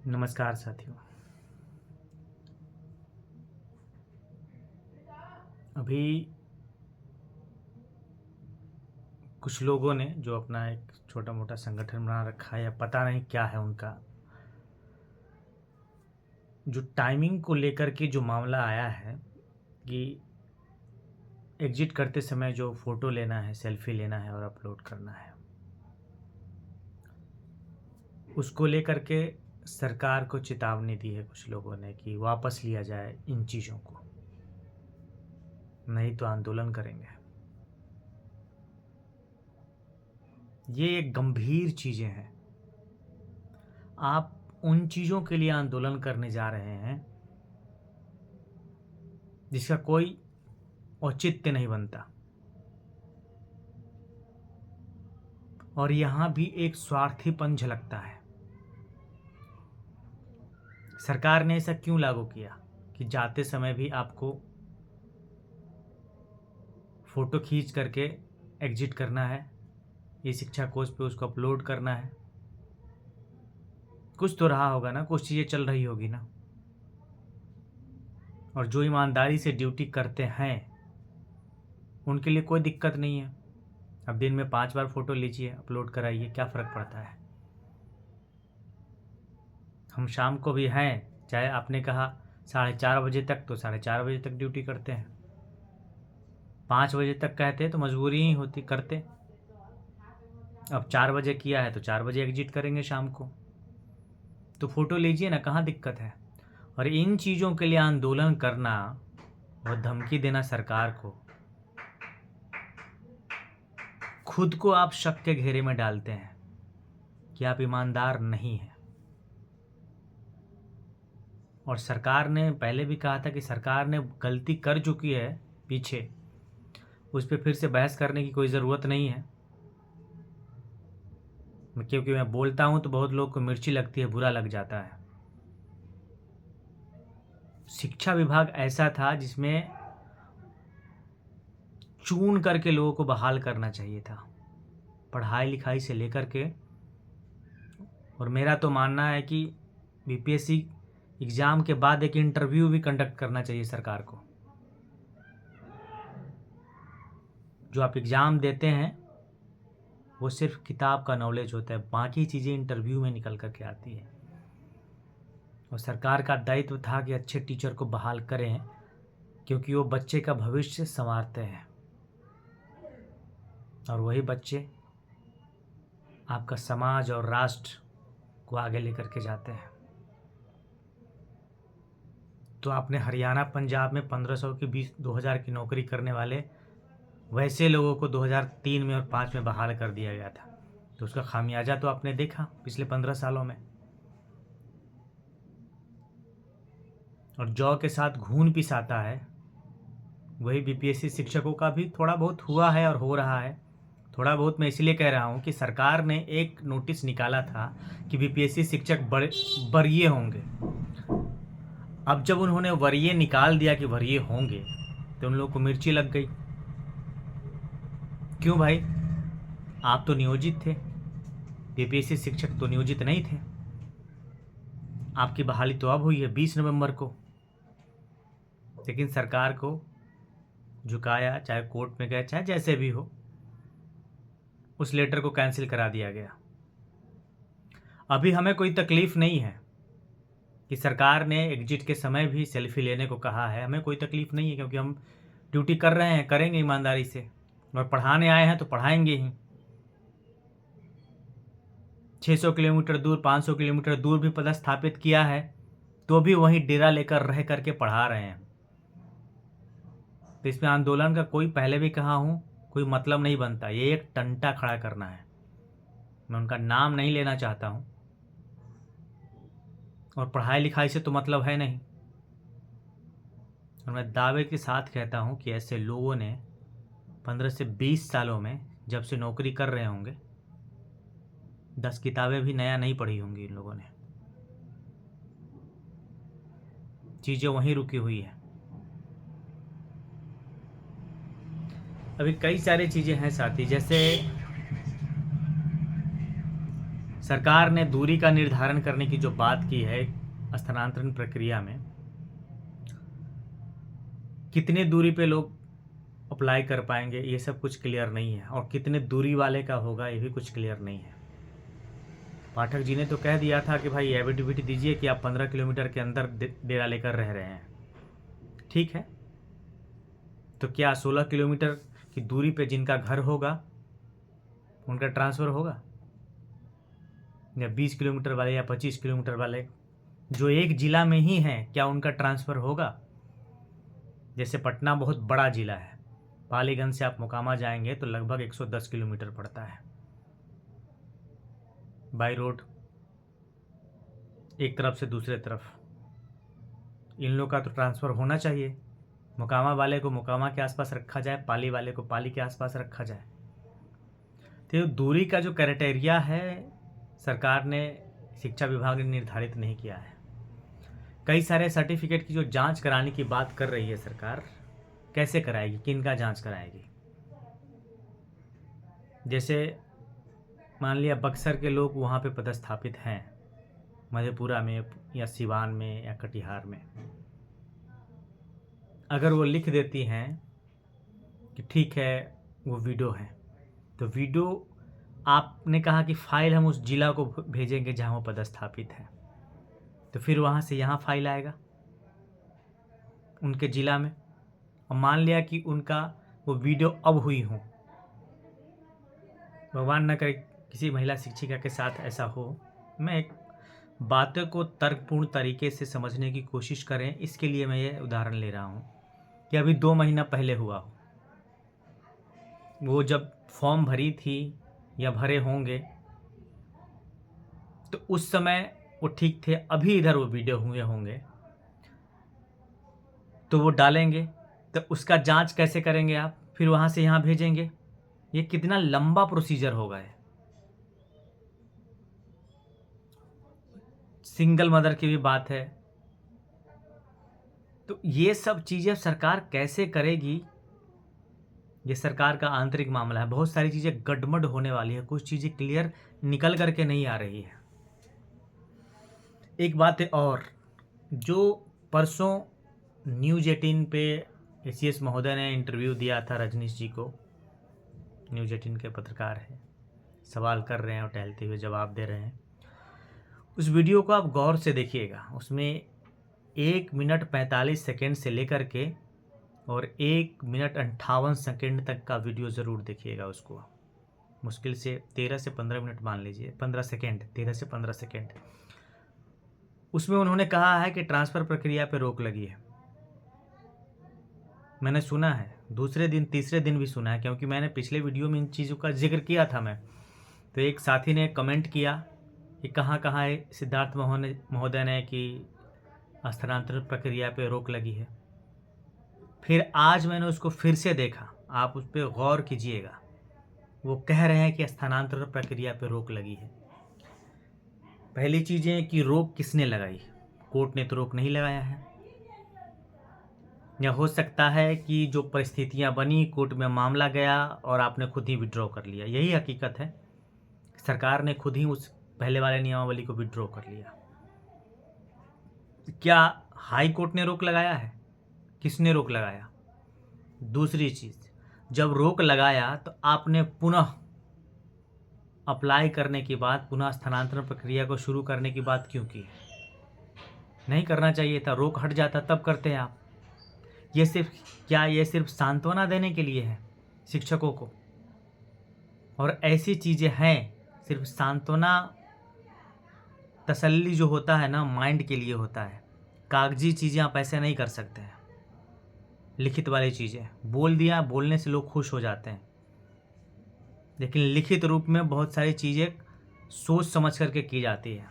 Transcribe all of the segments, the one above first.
नमस्कार साथियों। अभी कुछ लोगों ने जो अपना एक छोटा मोटा संगठन बना रखा है या पता नहीं क्या है उनका, जो टाइमिंग को लेकर के जो मामला आया है कि एग्जिट करते समय जो फ़ोटो लेना है, सेल्फी लेना है और अपलोड करना है, उसको लेकर के सरकार को चेतावनी दी है कुछ लोगों ने कि वापस लिया जाए इन चीज़ों को, नहीं तो आंदोलन करेंगे। ये एक गंभीर चीज़ें हैं। आप उन चीज़ों के लिए आंदोलन करने जा रहे हैं जिसका कोई औचित्य नहीं बनता, और यहाँ भी एक स्वार्थीपन झलकता है। सरकार ने ऐसा क्यों लागू किया कि जाते समय भी आपको फ़ोटो खींच करके एग्जिट करना है, ये शिक्षा कोश पे उसको अपलोड करना है। कुछ तो रहा होगा ना, कुछ चीज़ें चल रही होगी ना। और जो ईमानदारी से ड्यूटी करते हैं उनके लिए कोई दिक्कत नहीं है। अब दिन में 5 बार फ़ोटो लीजिए, अपलोड कराइए, क्या फ़र्क पड़ता है। हम शाम को भी हैं, चाहे आपने कहा 4:30 बजे तक, तो 4:30 बजे तक ड्यूटी करते हैं। 5 बजे तक कहते तो मजबूरी ही होती, करते। अब 4 बजे किया है तो 4 बजे एग्जिट करेंगे शाम को, तो फ़ोटो लीजिए ना, कहाँ दिक्कत है। और इन चीज़ों के लिए आंदोलन करना और धमकी देना सरकार को, खुद को आप शक के घेरे में डालते हैं कि आप ईमानदार नहीं हैं। और सरकार ने पहले भी कहा था कि सरकार ने गलती कर चुकी है पीछे, उस पर फिर से बहस करने की कोई ज़रूरत नहीं है। क्योंकि मैं बोलता हूँ तो बहुत लोग को मिर्ची लगती है, बुरा लग जाता है। शिक्षा विभाग ऐसा था जिसमें चून करके लोगों को बहाल करना चाहिए था, पढ़ाई लिखाई से लेकर के। और मेरा तो मानना है कि बीपीएससी एग्ज़ाम के बाद एक इंटरव्यू भी कंडक्ट करना चाहिए सरकार को। जो आप एग्ज़ाम देते हैं वो सिर्फ किताब का नॉलेज होता है, बाकी चीज़ें इंटरव्यू में निकल कर के आती है। और सरकार का दायित्व था कि अच्छे टीचर को बहाल करें, क्योंकि वो बच्चे का भविष्य संवारते हैं, और वही बच्चे आपका समाज और राष्ट्र को आगे लेकर के जाते हैं। तो आपने हरियाणा पंजाब में 1500 की 2000 की नौकरी करने वाले वैसे लोगों को 2003 में और 5 में बहाल कर दिया गया था, तो उसका खामियाजा तो आपने देखा पिछले 15 सालों में। और जौ के साथ घून पिसाता है, वही बीपीएससी शिक्षकों का भी थोड़ा बहुत हुआ है और हो रहा है। थोड़ा बहुत मैं इसलिए कह रहा हूँ कि सरकार ने एक नोटिस निकाला था कि बीपीएससी शिक्षक वरीय होंगे। अब जब उन्होंने वरीय निकाल दिया कि वरीय होंगे, तो उन लोगों को मिर्ची लग गई। क्यों भाई, आप तो नियोजित थे, बीपीएससी शिक्षक तो नियोजित नहीं थे। आपकी बहाली तो अब हुई है 20 नवंबर को, लेकिन सरकार को झुकाया, चाहे कोर्ट में गए, चाहे जैसे भी हो, उस लेटर को कैंसिल करा दिया गया। अभी हमें कोई तकलीफ़ नहीं है कि सरकार ने एग्जिट के समय भी सेल्फी लेने को कहा है, हमें कोई तकलीफ़ नहीं है, क्योंकि हम ड्यूटी कर रहे हैं, करेंगे ईमानदारी से, और पढ़ाने आए हैं तो पढ़ाएंगे ही। 600 किलोमीटर दूर, 500 किलोमीटर दूर भी पदस्थापित किया है तो भी वहीं डेरा लेकर रह करके पढ़ा रहे हैं। तो इसमें आंदोलन का कोई, पहले भी कहा हूँ, कोई मतलब नहीं बनता। ये एक टंटा खड़ा करना है। मैं उनका नाम नहीं लेना चाहता हूँ, और पढ़ाई लिखाई से तो मतलब है नहीं। और मैं दावे के साथ कहता हूँ कि ऐसे लोगों ने 15 से 20 सालों में जब से नौकरी कर रहे होंगे, 10 किताबें भी नया नहीं पढ़ी होंगी इन लोगों ने। चीज़ें वहीं रुकी हुई है। अभी कई सारी चीज़ें हैं साथी, जैसे सरकार ने दूरी का निर्धारण करने की जो बात की है स्थानांतरण प्रक्रिया में, कितने दूरी पे लोग अप्लाई कर पाएंगे ये सब कुछ क्लियर नहीं है, और कितने दूरी वाले का होगा ये भी कुछ क्लियर नहीं है। पाठक जी ने तो कह दिया था कि भाई एफिडेविट दीजिए कि आप 15 किलोमीटर के अंदर डेरा लेकर रह रहे हैं। ठीक है, तो क्या 16 किलोमीटर की दूरी पे जिनका घर होगा उनका ट्रांसफ़र होगा, या 20 किलोमीटर वाले या 25 किलोमीटर वाले जो एक ज़िला में ही हैं, क्या उनका ट्रांसफ़र होगा? जैसे पटना बहुत बड़ा ज़िला है, पालीगंज से आप मोकामा जाएंगे तो लगभग 110 किलोमीटर पड़ता है बाई रोड, एक तरफ से दूसरे तरफ। इन लोग का तो ट्रांसफ़र होना चाहिए, मोकामा वाले को मोकामा के आसपास रखा जाए, पाली वाले को पाली के आसपास रखा जाए। तो दूरी का जो क्राइटेरिया है सरकार ने, शिक्षा विभाग ने निर्धारित नहीं किया है। कई सारे सर्टिफिकेट की जो जांच कराने की बात कर रही है सरकार, कैसे कराएगी, किन का जांच कराएगी? जैसे मान लिया बक्सर के लोग वहाँ पे पदस्थापित हैं, मधेपुरा में या सिवान में या कटिहार में, अगर वो लिख देती हैं कि ठीक है वो वीडियो है, तो वीडियो आपने कहा कि फ़ाइल हम उस जिला को भेजेंगे जहाँ वो पदस्थापित है, तो फिर वहाँ से यहाँ फाइल आएगा उनके ज़िला में। और मान लिया कि उनका वो वीडियो अब हुई हो, भगवान न करे किसी महिला शिक्षिका के साथ ऐसा हो, मैं एक बातों को तर्कपूर्ण तरीके से समझने की कोशिश करें, इसके लिए मैं ये उदाहरण ले रहा हूँ कि अभी 2 महीना पहले हुआ हो, वो जब फॉर्म भरी थी या भरे होंगे तो उस समय वो ठीक थे, अभी इधर वो वीडियो हुए होंगे तो वो डालेंगे, तो उसका जांच कैसे करेंगे आप? फिर वहाँ से यहाँ भेजेंगे, ये कितना लंबा प्रोसीजर होगा। है सिंगल मदर की भी बात है, तो ये सब चीज़ें सरकार कैसे करेगी, ये सरकार का आंतरिक मामला है। बहुत सारी चीज़ें गड़बड़ होने वाली है, कुछ चीज़ें क्लियर निकल करके नहीं आ रही है। एक बात है और, जो परसों न्यूज़ 18 पे एसीएस महोदय ने इंटरव्यू दिया था रजनीश जी को, न्यूज़ 18 के पत्रकार हैं, सवाल कर रहे हैं और टहलते हुए जवाब दे रहे हैं। उस वीडियो को आप गौर से देखिएगा, उसमें 1 मिनट 45 सेकेंड से लेकर के और 1 मिनट 58 सेकेंड तक का वीडियो ज़रूर देखिएगा। उसको मुश्किल से 13 से 15 मिनट मान लीजिए, 15 सेकेंड, 13 से 15 सेकेंड। उसमें उन्होंने कहा है कि ट्रांसफ़र प्रक्रिया पर रोक लगी है। मैंने सुना है, दूसरे दिन तीसरे दिन भी सुना है, क्योंकि मैंने पिछले वीडियो में इन चीज़ों का जिक्र किया था मैं। तो एक साथी ने कमेंट किया कि कहाँ कहाँ है सिद्धार्थ महोदय ने कि स्थानांतरण प्रक्रिया पे रोक लगी है। फिर आज मैंने उसको फिर से देखा, आप उस पर गौर कीजिएगा। वो कह रहे हैं कि स्थानांतरण प्रक्रिया पे रोक लगी है। पहली चीज़ है कि रोक किसने लगाई? कोर्ट ने तो रोक नहीं लगाया है, या हो सकता है कि जो परिस्थितियां बनी, कोर्ट में मामला गया और आपने खुद ही विड्रॉ कर लिया। यही हकीकत है, सरकार ने खुद ही उस पहले वाले नियमावली को विड्रॉ कर लिया। क्या हाई कोर्ट ने रोक लगाया है? किसने रोक लगाया? दूसरी चीज़, जब रोक लगाया तो आपने पुनः अप्लाई करने के बाद पुनः स्थानांतरण प्रक्रिया को शुरू करने की बात क्यों की? नहीं करना चाहिए था, रोक हट जाता तब करते हैं आप। ये सिर्फ सांत्वना देने के लिए है शिक्षकों को, और ऐसी चीज़ें हैं सिर्फ सांत्वना, तसल्ली जो होता है ना, माइंड के लिए होता है। कागजी चीज़ें आप ऐसे नहीं कर सकते हैं। लिखित वाली चीज़ें बोल दिया, बोलने से लोग खुश हो जाते हैं, लेकिन लिखित रूप में बहुत सारी चीज़ें सोच समझ करके की जाती है।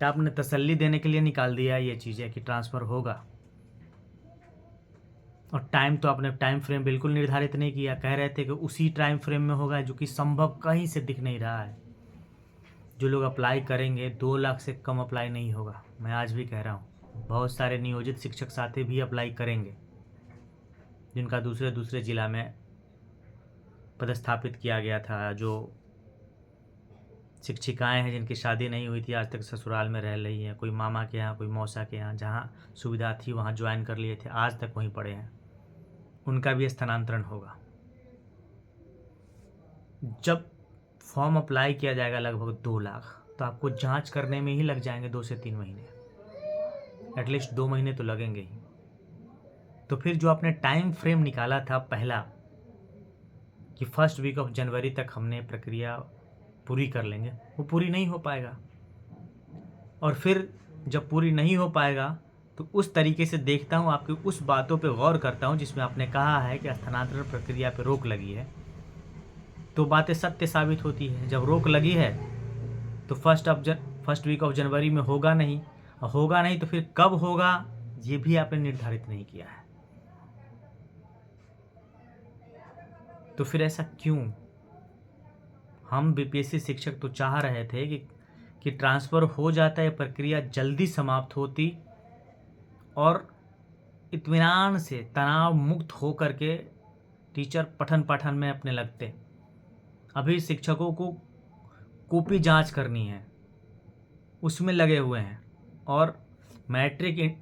तो आपने तसल्ली देने के लिए निकाल दिया ये चीज़ें कि ट्रांसफ़र होगा, और टाइम तो आपने टाइम फ्रेम बिल्कुल निर्धारित नहीं किया। कह रहे थे कि उसी टाइम फ्रेम में होगा, जो कि संभव कहीं से दिख नहीं रहा है। जो लोग अप्लाई करेंगे 2 लाख से कम अप्लाई नहीं होगा। मैं आज भी कह रहा हूँ, बहुत सारे नियोजित शिक्षक साथी भी अप्लाई करेंगे जिनका दूसरे दूसरे ज़िला में पदस्थापित किया गया था, जो शिक्षिकाएं हैं जिनकी शादी नहीं हुई थी, आज तक ससुराल में रह रही हैं, कोई मामा के यहाँ, कोई मौसा के यहाँ, जहाँ सुविधा थी वहाँ ज्वाइन कर लिए थे, आज तक वहीं पड़े हैं, उनका भी स्थानांतरण होगा। जब फॉर्म अप्लाई किया जाएगा लगभग 2 लाख, तो आपको जांच करने में ही लग जाएंगे 2 से 3 महीने, एटलीस्ट 2 महीने तो लगेंगे ही। तो फिर जो आपने टाइम फ्रेम निकाला था पहला कि फर्स्ट वीक ऑफ जनवरी तक हमने प्रक्रिया पूरी कर लेंगे, वो पूरी नहीं हो पाएगा। और फिर जब पूरी नहीं हो पाएगा तो उस तरीके से देखता हूँ, आपकी उस बातों पे गौर करता हूँ जिसमें आपने कहा है कि स्थानांतरण प्रक्रिया पे रोक लगी है, तो बातें सत्य साबित होती है। जब रोक लगी है तो फर्स्ट वीक ऑफ जनवरी में होगा नहीं, और होगा नहीं तो फिर कब होगा ये भी आपने निर्धारित नहीं किया है। तो फिर ऐसा क्यों? हम बीपीएससी शिक्षक तो चाह रहे थे कि ट्रांसफ़र हो जाता है, प्रक्रिया जल्दी समाप्त होती और इत्मीनान से तनाव मुक्त हो करके टीचर पठन पाठन में अपने लगते। अभी शिक्षकों को कॉपी जांच करनी है, उसमें लगे हुए हैं, और मैट्रिक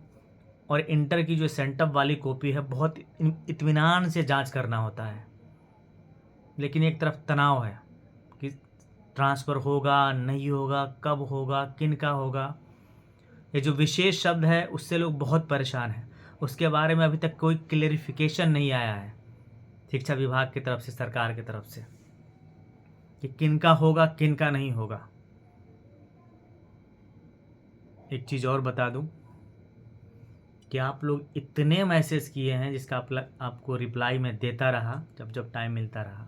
और इंटर की जो सेंटअप वाली कॉपी है बहुत इत्मीनान से जांच करना होता है। लेकिन एक तरफ तनाव है कि ट्रांसफ़र होगा नहीं होगा, कब होगा, किन का होगा। ये जो विशेष शब्द है उससे लोग बहुत परेशान हैं, उसके बारे में अभी तक कोई क्लेरिफिकेशन नहीं आया है शिक्षा विभाग की तरफ से, सरकार की तरफ से, कि किन का होगा किन का नहीं होगा। एक चीज़ और बता दूं कि आप लोग इतने मैसेज किए हैं जिसका आपको रिप्लाई मैं देता रहा जब जब टाइम मिलता रहा।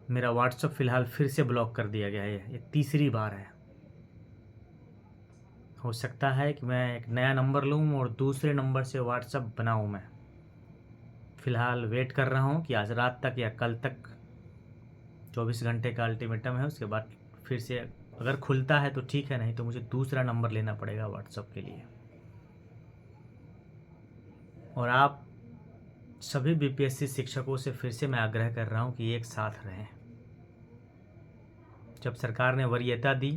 मेरा व्हाट्सएप फ़िलहाल फिर से ब्लॉक कर दिया गया है, ये तीसरी बार है। हो सकता है कि मैं एक नया नंबर लूँ और दूसरे नंबर से व्हाट्सएप बनाऊँ। मैं फ़िलहाल वेट कर रहा हूँ कि आज रात तक या कल तक 24 घंटे का अल्टीमेटम है, उसके बाद फिर से अगर खुलता है तो ठीक है, नहीं तो मुझे दूसरा नंबर लेना पड़ेगा व्हाट्सएप के लिए। और आप सभी बीपीएससी शिक्षकों से फिर से मैं आग्रह कर रहा हूँ कि एक साथ रहें। जब सरकार ने वरीयता दी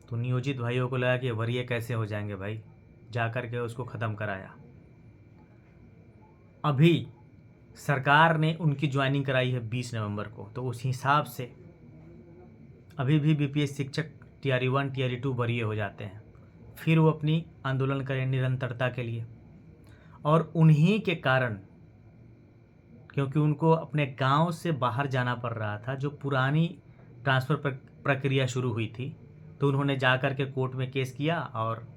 तो नियोजित भाइयों को लगा कि वरीय कैसे हो जाएंगे भाई, जा कर के उसको ख़त्म कराया। अभी सरकार ने उनकी ज्वाइनिंग कराई है 20 नवंबर को, तो उस हिसाब से अभी भी बीपीएस शिक्षक टीआरई 1 टीआरई 2 वरीय हो जाते हैं, फिर वो अपनी आंदोलन करें निरंतरता के लिए। और उन्हीं के कारण, क्योंकि उनको अपने गांव से बाहर जाना पड़ रहा था, जो पुरानी ट्रांसफ़र प्रक्रिया शुरू हुई थी, तो उन्होंने जाकर के कोर्ट में केस किया और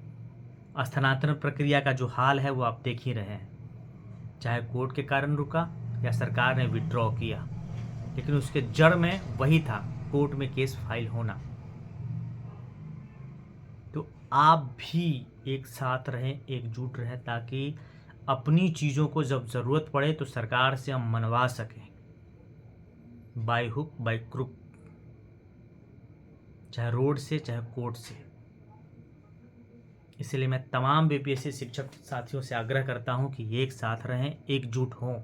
स्थानांतरण प्रक्रिया का जो हाल है वो आप देख ही रहे हैं। चाहे कोर्ट के कारण रुका या सरकार ने विड्रॉ किया, लेकिन उसके जड़ में वही था, कोर्ट में केस फाइल होना। तो आप भी एक साथ रहें, एकजुट रहें, ताकि अपनी चीज़ों को जब ज़रूरत पड़े तो सरकार से हम मनवा सकें, बाय हुक बाय क्रुक, चाहे रोड से चाहे कोर्ट से। इसलिए मैं तमाम बीपीएससी शिक्षक साथियों से आग्रह करता हूं कि एक साथ रहें, एकजुट हों।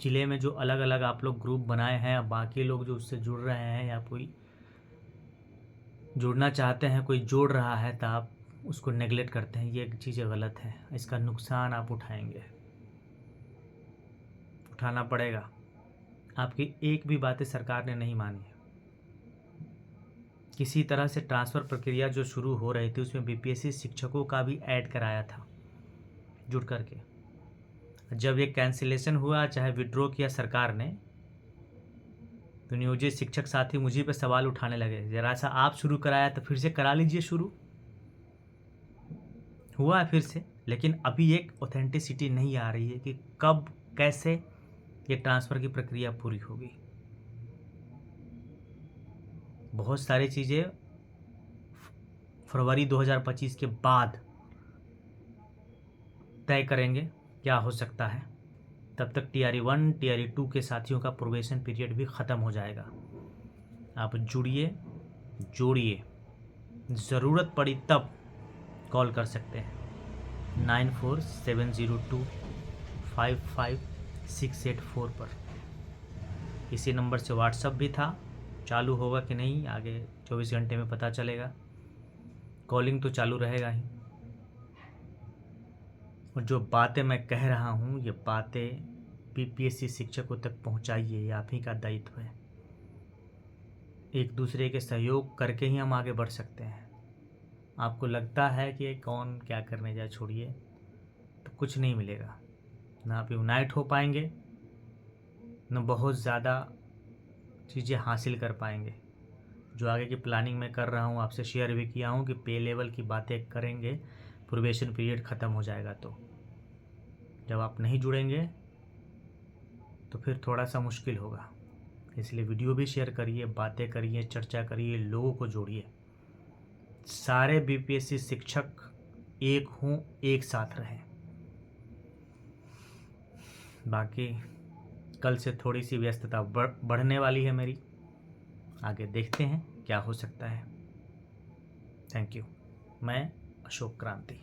जिले में जो अलग अलग आप लोग ग्रुप बनाए हैं, बाकी लोग जो उससे जुड़ रहे हैं या कोई जुड़ना चाहते हैं, कोई जोड़ रहा है तो आप उसको नेगलेक्ट करते हैं, ये चीज़ें गलत है। इसका नुकसान आप उठाएंगे, उठाना पड़ेगा। आपकी एक भी बातें सरकार ने नहीं मानी है। किसी तरह से ट्रांसफ़र प्रक्रिया जो शुरू हो रही थी उसमें बीपीएससी शिक्षकों का भी ऐड कराया था जुड़ करके। जब ये कैंसिलेशन हुआ, चाहे विड्रॉ किया सरकार ने, तो नियोजित शिक्षक साथी मुझे पे सवाल उठाने लगे, जरा सा आप शुरू कराया तो फिर से करा लीजिए शुरू। हुआ है फिर से, लेकिन अभी एक ऑथेंटिसिटी नहीं आ रही है कि कब कैसे ये ट्रांसफ़र की प्रक्रिया पूरी होगी। बहुत सारी चीज़ें फरवरी 2025 के बाद तय करेंगे क्या हो सकता है। तब तक टीआरई 1 टीआरई 2 के साथियों का प्रोबेशन पीरियड भी ख़त्म हो जाएगा। आप जुड़िए, जोड़िए, ज़रूरत पड़ी तब कॉल कर सकते हैं 9470255684 पर। इसी नंबर से व्हाट्सअप भी था, चालू होगा कि नहीं आगे 24 घंटे में पता चलेगा। कॉलिंग तो चालू रहेगा ही। और जो बातें मैं कह रहा हूँ ये बातें बीपीएससी शिक्षकों तक पहुँचाइए, ये आप ही का दायित्व है। एक दूसरे के सहयोग करके ही हम आगे बढ़ सकते हैं। आपको लगता है कि कौन क्या करने जाए, छोड़िए, तो कुछ नहीं मिलेगा। ना आप यूनाइट हो पाएंगे, न बहुत ज़्यादा चीज़ें हासिल कर पाएंगे। जो आगे की प्लानिंग मैं कर रहा हूँ, आपसे शेयर भी किया हूँ कि पे लेवल की बातें करेंगे, प्रोबेशन पीरियड ख़त्म हो जाएगा। तो जब आप नहीं जुड़ेंगे तो फिर थोड़ा सा मुश्किल होगा। इसलिए वीडियो भी शेयर करिए, बातें करिए, चर्चा करिए, लोगों को जोड़िए। सारे बीपीएससी शिक्षक एक हों, एक साथ रहें। बाकी कल से थोड़ी सी व्यस्तता बढ़ने वाली है मेरी, आगे देखते हैं क्या हो सकता है। Thank you. मैं अशोक क्रांति।